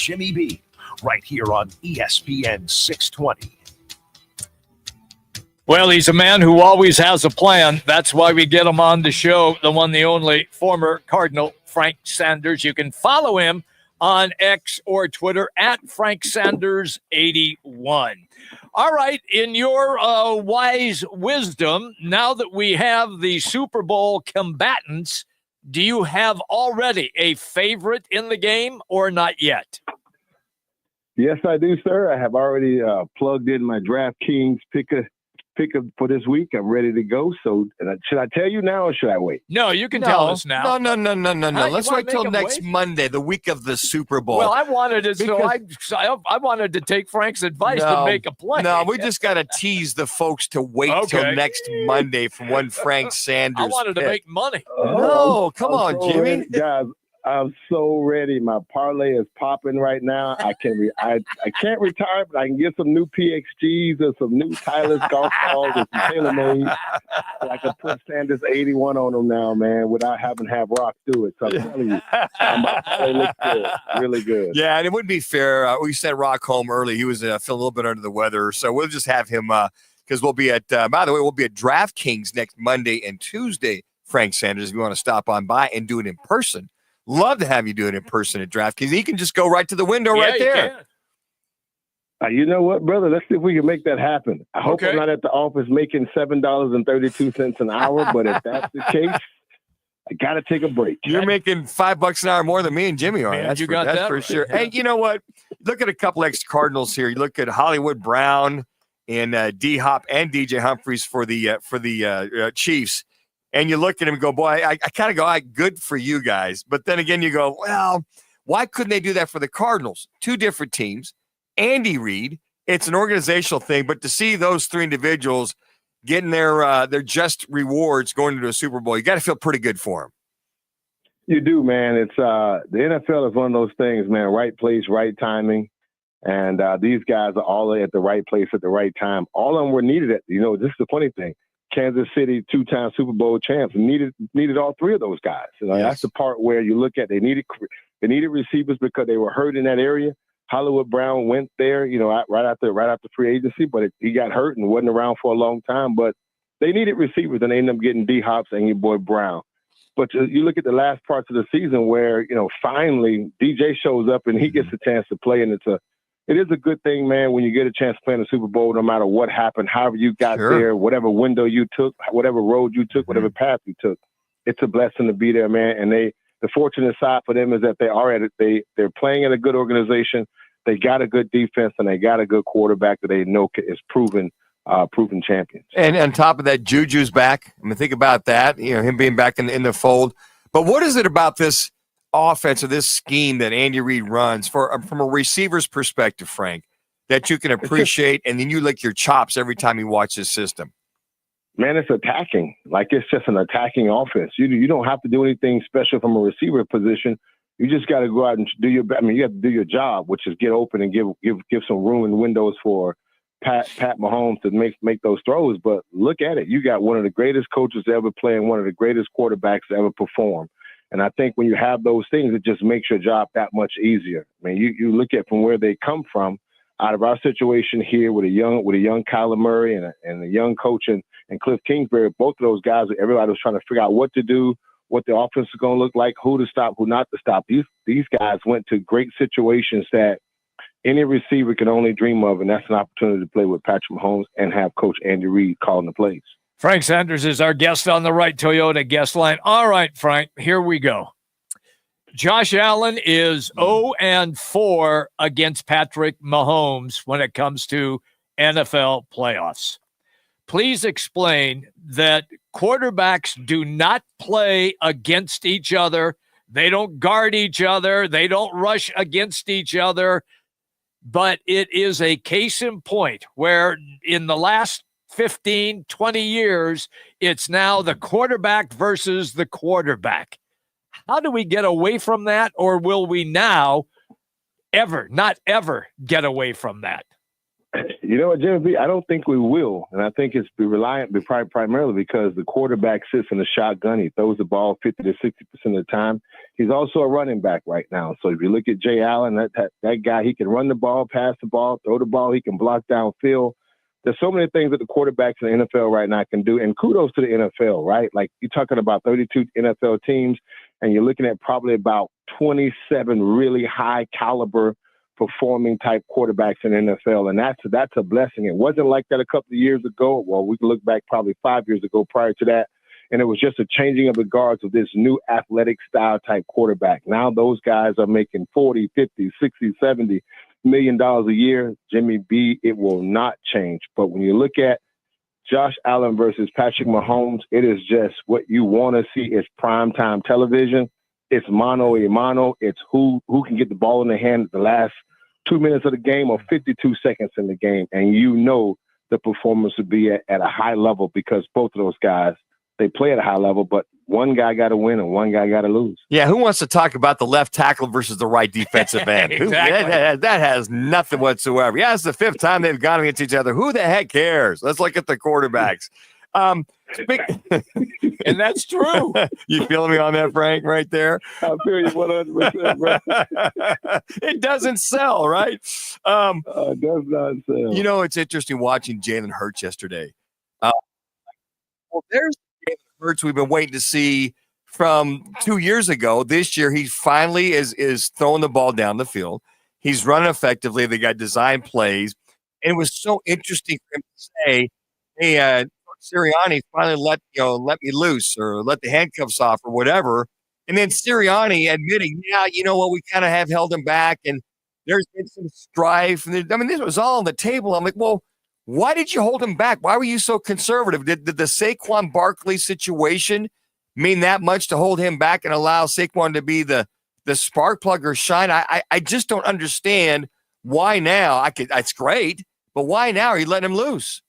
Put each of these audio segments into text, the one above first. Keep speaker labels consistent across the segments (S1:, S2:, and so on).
S1: Jimmy B, right here on ESPN 620.
S2: Well, he's a man who always has a plan. That's why we get him on the show, the one, the only, former Cardinal Frank Sanders. You can follow him on X or Twitter at FrankSanders81. All right, in your wise wisdom, now that we have the Super Bowl combatants, do you have already a favorite in the game or not yet?
S3: Yes, I do, sir. I have already plugged in my DraftKings pick for this week. I'm ready to go. So should I tell you now or should I wait?
S2: No, you can tell us now.
S4: No.
S2: Huh?
S4: Let's wait till next Monday, the week of the Super Bowl.
S2: Well, I wanted to, I wanted to take Frank's advice to make a play.
S4: No, we just got to tease the folks to wait till next Monday from when Frank Sanders.
S2: I wanted to make money.
S4: No, come on, Jimmy.
S3: Guys, I'm so ready. My parlay is popping right now. I can't retire, but I can get some new PXGs or some new Titleist golf balls or some TaylorMade. I can put Sanders 81 on them now, man, without having to have Rock do it. So I'm telling you, my parlay looks good, really good.
S4: Yeah, and it wouldn't be fair. We sent Rock home early. He was feeling a little bit under the weather, so we'll just have him because we'll be at. By the way, we'll be at DraftKings next Monday and Tuesday. Frank Sanders, if you want to stop on by and do it in person. Love to have you do it in person at DraftKings. He can just go right to the window right there.
S3: You know what, brother? Let's see if we can make that happen. I hope I'm not at the office making $7.32 an hour, but if that's the case, I got to take a break.
S4: You're making $5 an hour more than me and Jimmy are.
S2: Man,
S4: that's for
S2: right.
S4: sure. Hey, you know what? Look at a couple ex-Cardinals here. You look at Hollywood Brown and D-Hop and DJ Humphries for the Chiefs. And you look at him and go, boy, I kind of go, good for you guys. But then again, you go, well, why couldn't they do that for the Cardinals? Two different teams. Andy Reid, it's an organizational thing. But to see those three individuals getting their just rewards going into a Super Bowl, you got to feel pretty good for them.
S3: You do, man. It's the NFL is one of those things, man. Right place, right timing. And these guys are all at the right place at the right time. All of them were needed. This is the funny thing. Kansas City, two-time Super Bowl champs, needed all three of those guys. Yes. That's the part where you look at they needed receivers because they were hurt in that area. Hollywood Brown went there, right after free agency, but he got hurt and wasn't around for a long time. But they needed receivers, and they ended up getting D-Hops and your boy Brown. But you look at the last parts of the season where finally DJ shows up and he gets a chance to play, and it is a good thing, man, when you get a chance to play in the Super Bowl, no matter what happened, however you got there, whatever window you took, whatever road you took, whatever path you took. It's a blessing to be there, man. And the fortunate side for them is that they're playing at a good organization. They got a good defense and they got a good quarterback that they know is proven champions.
S4: And on top of that, Juju's back. I mean, think about that, him being back in the fold. But what is it about this offense or this scheme that Andy Reid runs from a receiver's perspective, Frank, that you can appreciate and then you lick your chops every time you watch this system?
S3: Man, it's attacking. It's just an attacking offense. You don't have to do anything special from a receiver position. You just got to go out and do you have to do your job, which is get open and give some room and windows for Pat Mahomes to make those throws. But look at it. You got one of the greatest coaches to ever play and one of the greatest quarterbacks to ever perform. And I think when you have those things, it just makes your job that much easier. I mean, you look at from where they come from, out of our situation here with a young Kyler Murray and a young coach and Cliff Kingsbury, both of those guys, everybody was trying to figure out what to do, what the offense is going to look like, who to stop, who not to stop. These guys went to great situations that any receiver can only dream of, and that's an opportunity to play with Patrick Mahomes and have Coach Andy Reid calling the plays.
S2: Frank Sanders is our guest on the Right Toyota guest line. All right, Frank, here we go. Josh Allen is 0-4 against Patrick Mahomes when it comes to NFL playoffs. Please explain that quarterbacks do not play against each other. They don't guard each other. They don't rush against each other. But it is a case in point where in the last 15, 20 years, it's now the quarterback versus the quarterback. How do we get away from that, or will we now not ever get away from that?
S3: You know what, Jimmy B, I don't think we will. And I think it's primarily because the quarterback sits in the shotgun. He throws the ball 50 to 60% of the time. he's also a running back right now. So if you look at Jay Allen, that guy, he can run the ball, pass the ball, throw the ball. He can block downfield. There's so many things that the quarterbacks in the NFL right now can do. And kudos to the NFL, right? Like you're talking about 32 NFL teams, and you're looking at probably about 27 really high caliber performing type quarterbacks in the NFL. And that's a blessing. It wasn't like that a couple of years ago. Well, we can look back probably 5 years ago prior to that. And it was just a changing of the guards of this new athletic style type quarterback. Now those guys are making 40, 50, 60, 70 $1 million a year. Jimmy B, it will not change. But when you look at Josh Allen versus Patrick Mahomes, it is just what you want to see. It's primetime television. It's mano a mano. It's who can get the ball in the hand at the last 2 minutes of the game or 52 seconds in the game. And you know the performance would be at a high level because both of those guys, they play at a high level, but one guy got to win and one guy got to lose.
S4: Yeah, who wants to talk about the left tackle versus the right defensive end?
S2: Exactly.
S4: That has nothing whatsoever. Yeah, it's the fifth time they've gone against each other. Who the heck cares? Let's look at the quarterbacks.
S2: And that's true.
S4: You feeling me on that, Frank, right there?
S3: I feel you 100%, bro.
S4: It doesn't sell, right?
S3: It does not sell.
S4: You know, it's interesting watching Jalen Hurts yesterday. Well, there's Jalen Hurts we've been waiting to see from 2 years ago. This year, he finally is throwing the ball down the field. He's running effectively. They got design plays. And it was so interesting for him to say, hey, Sirianni finally let me loose or let the handcuffs off or whatever. And then Sirianni admitting, yeah, you know what, we kind of have held him back and there's been some strife. And this was all on the table. I'm like, well, why did you hold him back? Why were you so conservative? Did the Saquon Barkley situation mean that much to hold him back and allow Saquon to be the spark plug or shine? I just don't understand why now. It's great, but why now are you letting him loose?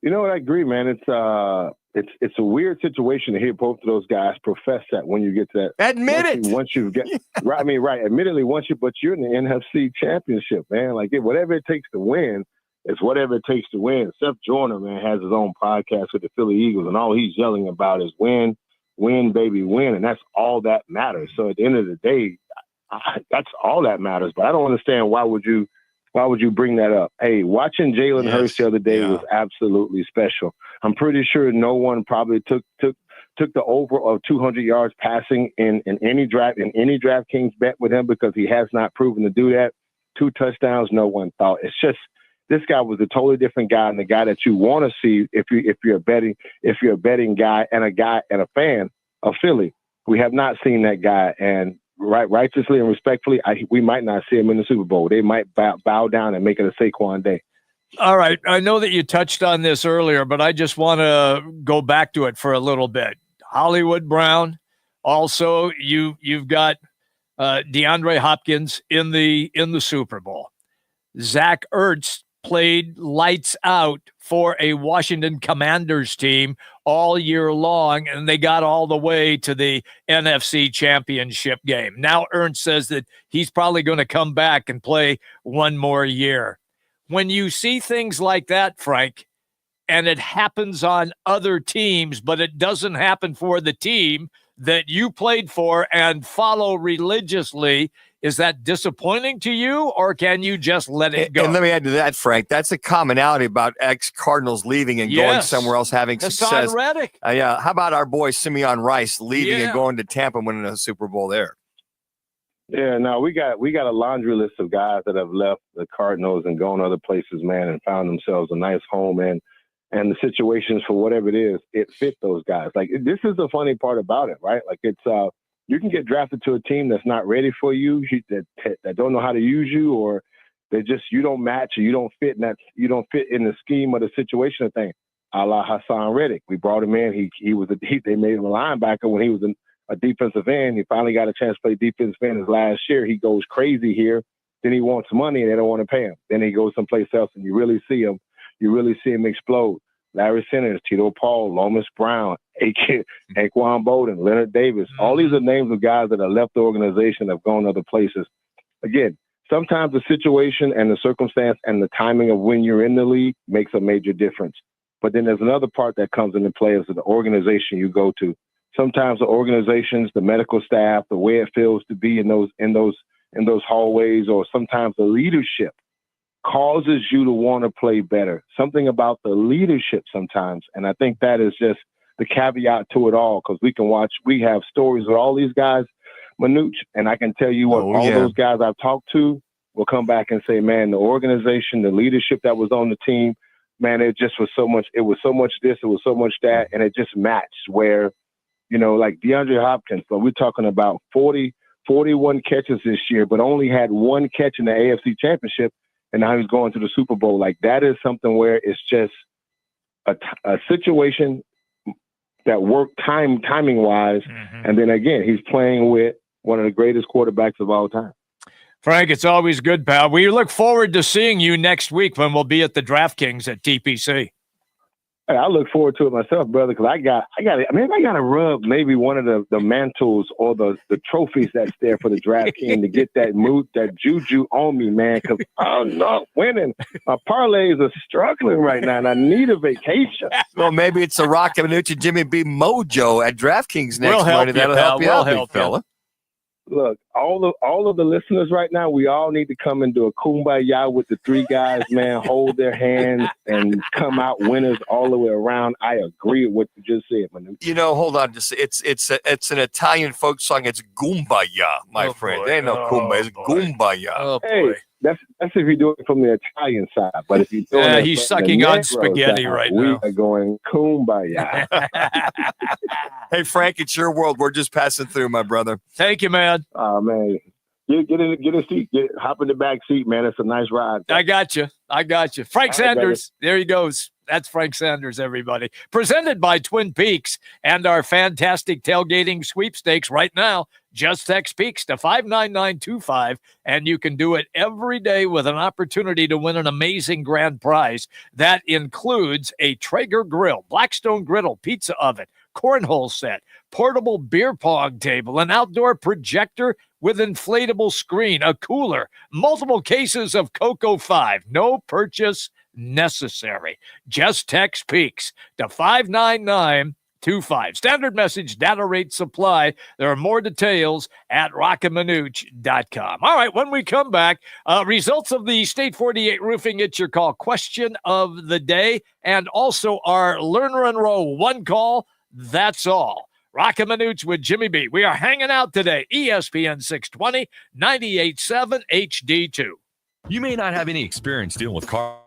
S3: You know what? I agree, man. It's a weird situation to hear both of those guys profess that when you get to that.
S4: Admit it.
S3: Once you get right. I mean, right. Admittedly, but you're in the NFC Championship, man. Like whatever it takes to win. It's whatever it takes to win. Seth Joyner, man, has his own podcast with the Philly Eagles, and all he's yelling about is win, baby, win, and that's all that matters. So at the end of the day, that's all that matters. But I don't understand why would you bring that up? Hey, watching Jalen Hurts the other day was absolutely special. I'm pretty sure no one probably took the over of 200 yards passing in any DraftKings bet with him because he has not proven to do that. 2 touchdowns, no one thought. It's just. This guy was a totally different guy and the guy that you want to see if you're a betting guy and a fan of Philly. We have not seen that guy, and righteously and respectfully, we might not see him in the Super Bowl. They might bow down and make it a Saquon day.
S2: All right. I know that you touched on this earlier, but I just want to go back to it for a little bit. Hollywood Brown. Also, you've got DeAndre Hopkins in the Super Bowl. Zach Ertz played lights out for a Washington Commanders team all year long, and they got all the way to the NFC Championship game. Now Ernst says that he's probably going to come back and play one more year. When you see things like that, Frank, and it happens on other teams, but it doesn't happen for the team that you played for and follow religiously, is that disappointing to you, or can you just let it go?
S4: And let me add to that, Frank. That's a commonality about ex-Cardinals leaving and going somewhere else, having success.
S2: Hassan Reddick.
S4: Yeah. How about our boy Simeon Rice leaving and going to Tampa and winning a Super Bowl there?
S3: Yeah, no, we got a laundry list of guys that have left the Cardinals and gone other places, man, and found themselves a nice home, and the situations for whatever it is, it fit those guys. Like this is the funny part about it, right? Like it's you can get drafted to a team that's not ready for you, that don't know how to use you, or you don't match or you don't fit in the scheme or the situation of thing. A la Hassan Reddick. We brought him in. They made him a linebacker when he was a defensive end. He finally got a chance to play defensive end his last year. He goes crazy here. Then he wants money and they don't want to pay him. Then he goes someplace else and you really see him explode. Larry Sanders, Tito Paul, Lomas Brown, Anquan Bolden, Leonard Davis. All these are names of guys that have left the organization, have gone other places. Again, sometimes the situation and the circumstance and the timing of when you're in the league makes a major difference. But then there's another part that comes into play is the organization you go to. sometimes the organizations, the medical staff, the way it feels to be in those hallways, or sometimes the leadership causes you to want to play better. Something about the leadership sometimes. And I think that is just the caveat to it all, because we have stories with all these guys, Manooch, and I can tell you what, those guys I've talked to will come back and say, man, the organization, the leadership that was on the team, man, it was so much this, it was so much that, and it just matched where, like DeAndre Hopkins, but we're talking about 41 catches this year, but only had one catch in the AFC Championship, and now he's going to the Super Bowl. Like, that is something where it's just a situation that worked timing-wise, and then again, he's playing with one of the greatest quarterbacks of all time.
S2: Frank, it's always good, pal. We look forward to seeing you next week when we'll be at the DraftKings at TPC.
S3: Hey, I look forward to it myself, brother, because I got to rub maybe one of the mantles or the trophies that's there for the DraftKings to get that mood, that juju on me, man, because I'm not winning. My parlays are struggling right now, and I need a vacation.
S4: Well, maybe it's a Rock and Manucci Jimmy B mojo at DraftKings next Monday. That'll help you out, big fella.
S3: Look, all of the listeners right now, we all need to come and do a kumbaya with the three guys, man. Hold their hands and come out winners all the way around. I agree with what you just said, Manu.
S4: Hold on. It's an Italian folk song. It's Goombaya, my friend. There ain't no kumbaya. It's Goombaya.
S2: Oh, boy.
S3: Hey, that's if you do it from the Italian side. But if you do
S2: he's sucking on spaghetti right now.
S3: We are going kumbaya.
S4: Hey, Frank, it's your world. We're just passing through, my brother.
S2: Thank you, man.
S3: Oh, man. Get a seat. Hop in the back seat, man. It's a nice ride.
S2: I got you. Frank Sanders. There he goes. That's Frank Sanders, everybody. Presented by Twin Peaks and our fantastic tailgating sweepstakes right now. Just text Peaks to 59925, and you can do it every day with an opportunity to win an amazing grand prize. That includes a Traeger grill, Blackstone griddle, pizza oven, cornhole set, portable beer pong table, an outdoor projector with inflatable screen, a cooler, multiple cases of Cocoa 5. No purchase necessary. Just text Peaks to 59925. Standard message, data rate supply. There are more details at rockandmanooch.com. All right, when we come back, results of the State 48 Roofing It's Your Call question of the day, and also our Learner and Row one call. That's all. Rock and Manooch with Jimmy B. We are hanging out today. ESPN 620, 98.7 HD2.
S5: You may not have any experience dealing with cars